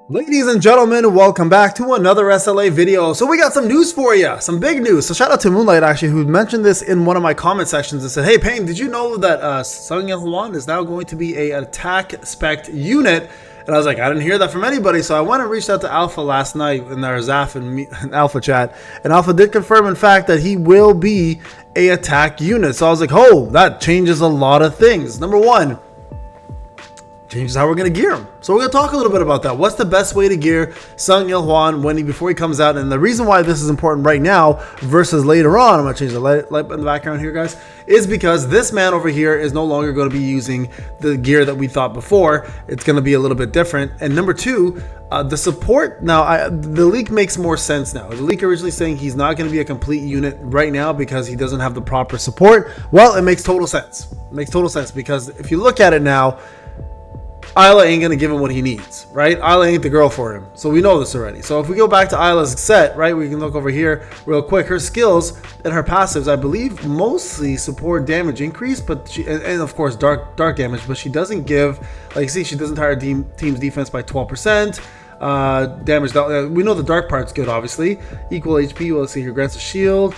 Ladies and gentlemen, welcome back to another SLA video. So we got some news for you, some big news. So shout out to Moonlight actually, who mentioned this in one of my comment sections and said, hey Payne, did you know that Il-Hwan is now going to be a attack spec unit? And I was like, I didn't hear that from anybody. So I went and reached out to Alpha last night in our Zaf and Alpha chat. And Alpha did confirm in fact that he will be a attack unit. So I was like, oh, that changes a lot of things. Number one, changes how we're going to gear him. So we're going to talk a little bit about that. What's the best way to gear Il-Hwan before he comes out? And the reason why this is important right now versus later on, I'm going to change the light in the background here, guys, is because this man over here is no longer going to be using the gear that we thought before. It's going to be a little bit different. And number two, the support. Now, the leak makes more sense now. The leak originally saying he's not going to be a complete unit right now because he doesn't have the proper support. Well, it makes total sense. It makes total sense because if you look at it now, Isla ain't gonna give him what he needs, right? Isla ain't the girl for him, so we know this already. So if we go back to Isla's set, right, we can look over here real quick. Her skills and her passives, I believe, mostly support damage increase, but and of course dark damage. But she doesn't give, like you see, she does entire team's defense by 12%. Damage. We know the dark part's good, obviously. Equal HP. Well, let's see here. Grants a shield.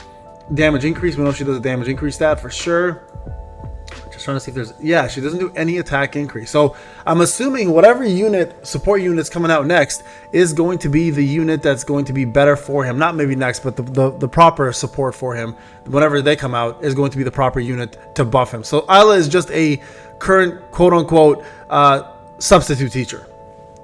Damage increase. We know she does a damage increase stat for sure. Just trying to see if there's, yeah, she doesn't do any attack increase. So I'm assuming whatever support unit's coming out next is going to be the unit that's going to be better for him. Not maybe next, but the proper support for him, whenever they come out, is going to be the proper unit to buff him. So Isla is just a current quote unquote substitute teacher.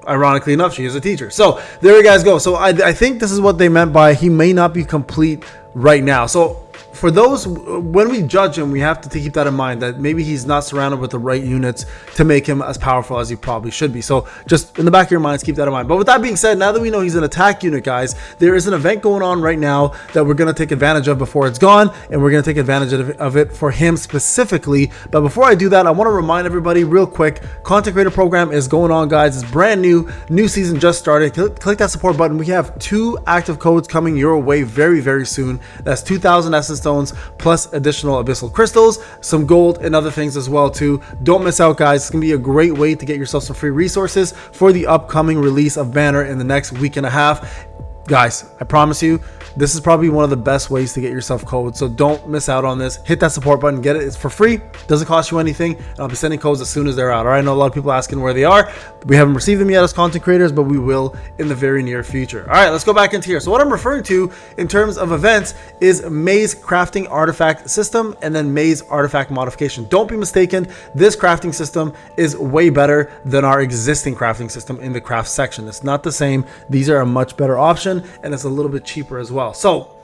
Ironically enough, she is a teacher. So there you guys go. So I think this is what they meant by he may not be complete right now. So for those, when we judge him, we have to keep that in mind, that maybe he's not surrounded with the right units to make him as powerful as he probably should be. So just in the back of your minds, keep that in mind. But with that being said, now that we know he's an attack unit, guys, there is an event going on right now that we're going to take advantage of before it's gone, and we're going to take advantage of it for him specifically. But before I do that, I want to remind everybody real quick, Content Creator Program is going on, guys. It's brand new season just started. Click that support button. We have 2 active codes coming your way very, very soon. That's 2,000 Essence Stones plus additional abyssal crystals, some gold, and other things as well too. Don't miss out, guys. It's gonna be a great way to get yourself some free resources for the upcoming release of Banner in the next week and a half. Guys, I promise you, this is probably one of the best ways to get yourself codes, so don't miss out on this. Hit that support button, get it. It's for free, doesn't cost you anything, and I'll be sending codes as soon as they're out. All right, I know a lot of people asking where they are. We haven't received them yet as content creators, but we will in the very near future. All right, let's go back into here. So what I'm referring to in terms of events is Maze crafting artifact system and then Maze artifact modification. Don't be mistaken, this crafting system is way better than our existing crafting system in the craft section. It's not the same. These are a much better option, and it's a little bit cheaper as well. So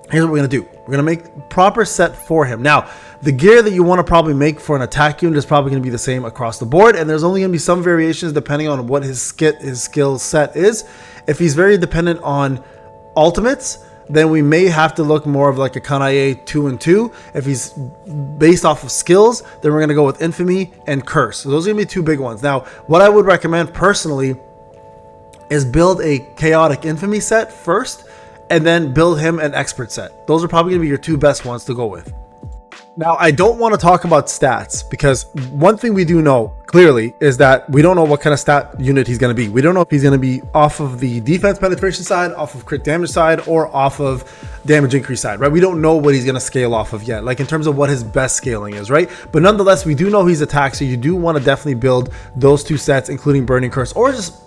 here's what we're going to do. We're going to make proper set for him. Now, the gear that you want to probably make for an attack unit is probably going to be the same across the board, and there's only going to be some variations depending on what his skill set is. If he's very dependent on ultimates, then we may have to look more of like a Kanae 2 and 2. If he's based off of skills, then we're going to go with Infamy and Curse. So those are going to be 2 big ones. Now, what I would recommend personally is build a chaotic infamy set first and then build him an expert set. Those are probably gonna be your 2 best ones to go with. Now, I don't want to talk about stats because one thing we do know clearly is that we don't know what kind of stat unit he's going to be. We don't know if he's going to be off of the defense penetration side, off of crit damage side, or off of damage increase side, right? We don't know what he's going to scale off of yet, like in terms of what his best scaling is, right? But nonetheless, we do know he's attack, so you do want to definitely build those 2 sets, including Burning Curse, or just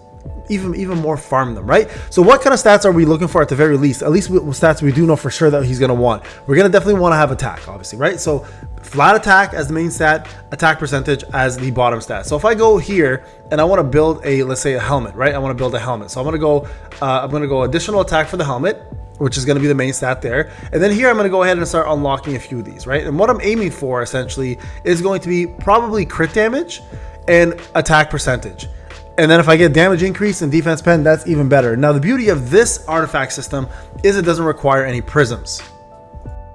even more farm them, right? So what kind of stats are we looking for at the very least? At least with stats we do know for sure that he's going to want. We're going to definitely want to have attack, obviously, right? So flat attack as the main stat, attack percentage as the bottom stat. So if I go here and I want to build let's say a helmet, right? I want to build a helmet. So I'm going to go additional attack for the helmet, which is going to be the main stat there. And then here I'm going to go ahead and start unlocking a few of these, right? And what I'm aiming for essentially is going to be probably crit damage and attack percentage. And then if I get damage increase and defense pen, that's even better. Now, the beauty of this artifact system is it doesn't require any prisms.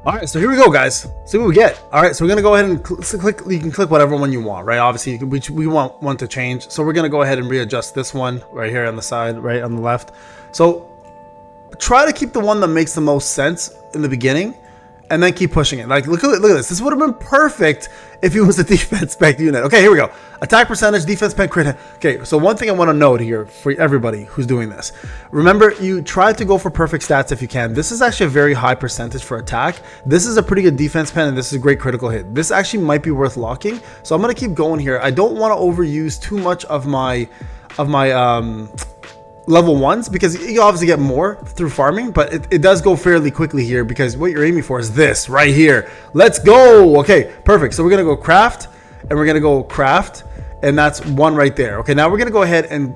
All right, so here we go, guys. See what we get. All right, so we're gonna go ahead and click. You can click whatever one you want, right? Obviously, we want one to change. So we're gonna go ahead and readjust this one right here on the side, right on the left. So try to keep the one that makes the most sense in the beginning, and then keep pushing it. Like, look at this. This would have been perfect if it was a defense spec unit. Okay, here we go. Attack percentage, defense pen, crit. Okay, so one thing I want to note here for everybody who's doing this. Remember, you try to go for perfect stats if you can. This is actually a very high percentage for attack. This is a pretty good defense pen, and this is a great critical hit. This actually might be worth locking. So I'm going to keep going here. I don't want to overuse too much of my level ones, because you obviously get more through farming, but it does go fairly quickly here, because what you're aiming for is this right here. Let's go. Okay, perfect. So we're gonna go craft, and we're gonna go craft, and that's one right there. Okay, now we're gonna go ahead and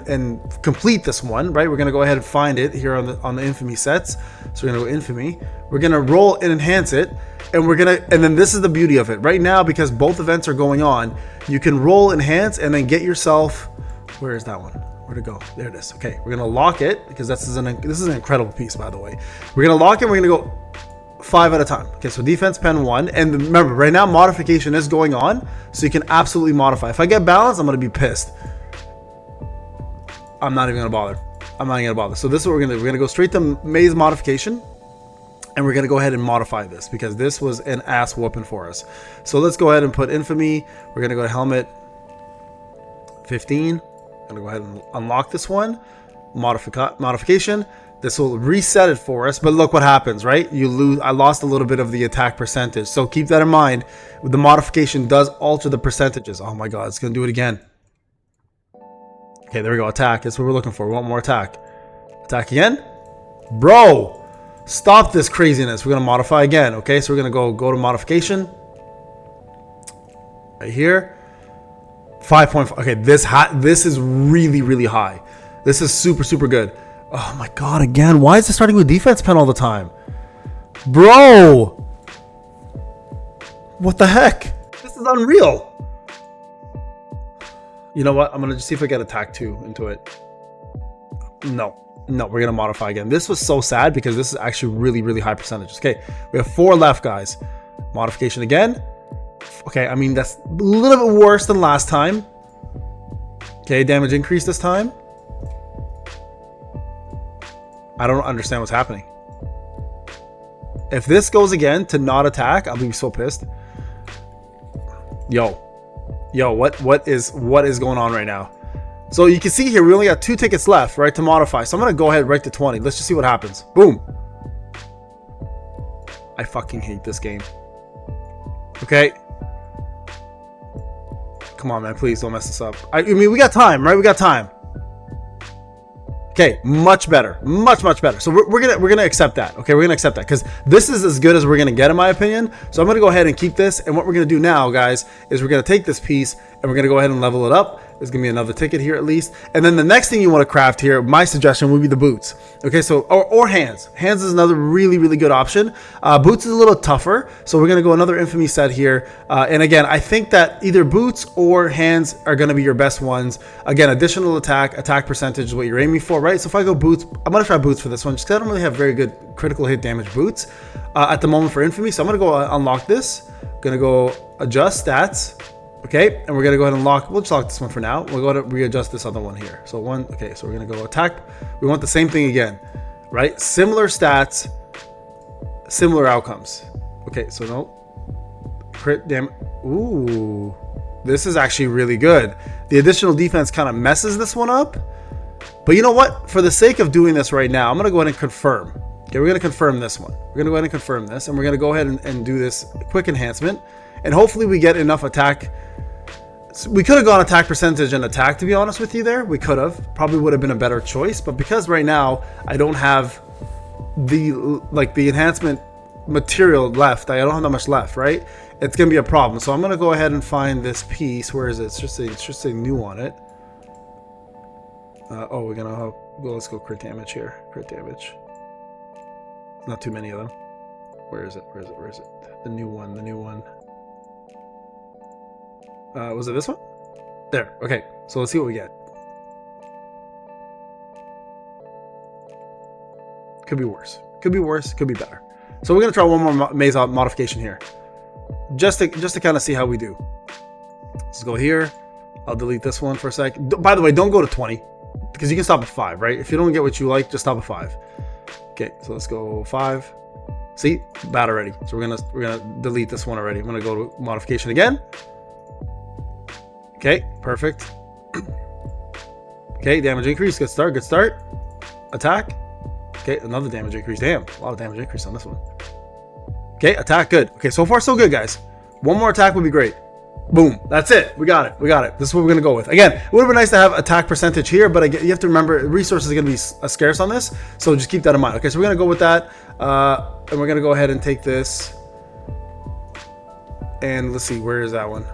and complete this one, right? We're gonna go ahead and find it here on the infamy sets. So we're gonna go infamy, we're gonna roll and enhance it, and then this is the beauty of it right now, because both events are going on. You can roll, enhance, and then get yourself, where is that one? Where to go? There it is. Okay, we're gonna lock it, because this is an incredible piece, by the way. We're gonna lock it. We're gonna go 5 at a time. Okay, so defense pen 1, and remember, right now modification is going on, so you can absolutely modify. If I get balance, I'm gonna be pissed. I'm not even gonna bother. So this is what we're gonna go straight to maze modification, and we're gonna go ahead and modify this, because this was an ass whooping for us. So let's go ahead and put infamy. We're gonna go to helmet 15. I'm gonna go ahead and unlock this one. Modification. This will reset it for us, but look what happens, right? You lose. I lost a little bit of the attack percentage, so keep that in mind. The modification does alter the percentages. Oh my god, it's gonna do it again. Okay, there we go. Attack. That's what we're looking for. We want more attack. Attack again, bro. Stop this craziness. We're gonna modify again. Okay, so we're gonna go to modification right here. 5.5. Okay, this is really high. This is super good. Oh my god, again. Why is it starting with defense pen all the time? Bro! What the heck? This is unreal. You know what? I'm gonna just see if I get attack 2 into it. No, we're gonna modify again. This was so sad, because this is actually really high percentages. Okay, we have 4 left, guys. Modification again. Okay, I mean, that's a little bit worse than last time. Okay, damage increase this time. I don't understand what's happening. If this goes again to not attack, I'll be so pissed. Yo, what is going on right now? So you can see here, we only got 2 tickets left, right, to modify. So I'm gonna go ahead right to 20. Let's just see what happens. Boom. I fucking hate this game. Okay. Come on, man, please don't mess this up. I mean, we got time, right? We got time. Okay, much better, much better. So we're gonna accept that. Okay, we're gonna accept that, because this is as good as we're gonna get, in my opinion. So I'm gonna go ahead and keep this. And what we're gonna do now, guys, is we're gonna take this piece and we're gonna go ahead and level it up. There's gonna be another ticket here at least. And then the next thing you want to craft here, my suggestion would be the boots. Okay, so or hands. Hands is another really good option. Boots is a little tougher, so we're gonna go another infamy set here. And again, I think that either boots or hands are gonna be your best ones. Again, additional attack percentage is what you're aiming for, right? So if I go boots, I'm gonna try boots for this one, just because I don't really have very good critical hit damage boots at the moment for infamy. So I'm gonna go unlock this. Gonna go adjust stats. Okay, and we're gonna go ahead and we'll just lock this one for now. We'll go to readjust this other one here. So okay, so we're gonna go attack. We want the same thing again, right? Similar stats, similar outcomes. Okay, so no crit damage. Ooh, this is actually really good. The additional defense kind of messes this one up, but you know what? For the sake of doing this right now, I'm gonna go ahead and confirm. Okay, we're gonna confirm this one. We're gonna go ahead and confirm this, and we're gonna go ahead and do this quick enhancement, and hopefully we get enough attack. We could have gone attack percentage and attack, to be honest with you there. We could have. Probably would have been a better choice. But because right now I don't have the enhancement material left. I don't have that much left, right? It's going to be a problem. So I'm going to go ahead and find this piece. Where is it? It's just a new on it. We're going to go. Let's go crit damage here. Crit damage. Not too many of them. Where is it? The new one. Was it this one? There. Okay. So let's see what we get. Could be worse. Could be better. So we're gonna try one more maze modification here, just to kind of see how we do. Let's go here. I'll delete this one for a sec. By the way, don't go to 20 because you can stop at 5, right? If you don't get what you like, just stop at 5. Okay. So let's go 5. See, bad already. So we're gonna delete this one already. I'm gonna go to modification again. Okay, perfect. Okay, damage increase. Good start. Good start. Attack. Okay, another damage increase. Damn, a lot of damage increase on this one. Okay, attack. Good. Okay, so far so good, guys. One more attack would be great. Boom. That's it. We got it. We got it. This is what we're going to go with. Again, it would have been nice to have attack percentage here, but again, you have to remember resources are going to be scarce on this. So just keep that in mind. Okay, so we're going to go with that. And we're going to go ahead and take this. And let's see, where is that one?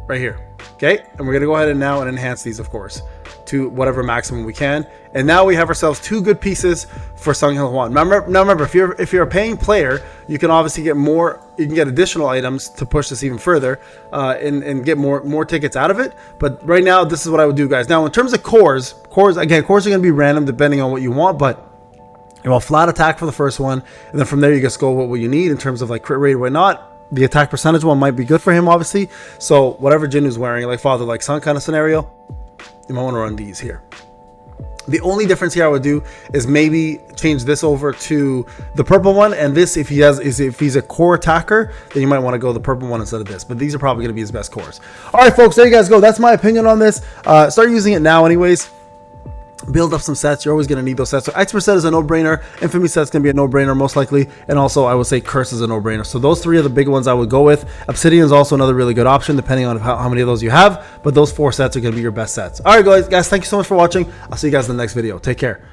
Right here. Okay, and we're going to go ahead and now enhance these, of course, to whatever maximum we can. And now we have ourselves two good pieces for Sung Il-Hwan. Now remember, if you're a paying player, you can obviously get more. You can get additional items to push this even further, and get more tickets out of it. But right now, this is what I would do, guys. Now, in terms of cores are going to be random depending on what you want, but you want flat attack for the first one, and then from there you just go with what you need in terms of like crit rate, whatnot. The attack percentage one might be good for him, obviously. So whatever Jinwoo's wearing, like father, like son kind of scenario, you might want to run these here. The only difference here I would do is maybe change this over to the purple one, and this, if he's a core attacker, then you might want to go the purple one instead of this. But these are probably going to be his best cores. All right, folks, there you guys go. That's my opinion on this. Start using it now, anyways. Build up some sets. You're always going to need those sets. So expert set is a no-brainer. Infamy set's going to be a no-brainer most likely, and also I would say curse is a no-brainer. So those three are the big ones I would go with. Obsidian is also another really good option depending on how many of those you have, but those four sets are going to be your best sets. All right, guys, thank you so much for watching. I'll see you guys in the next video. Take care.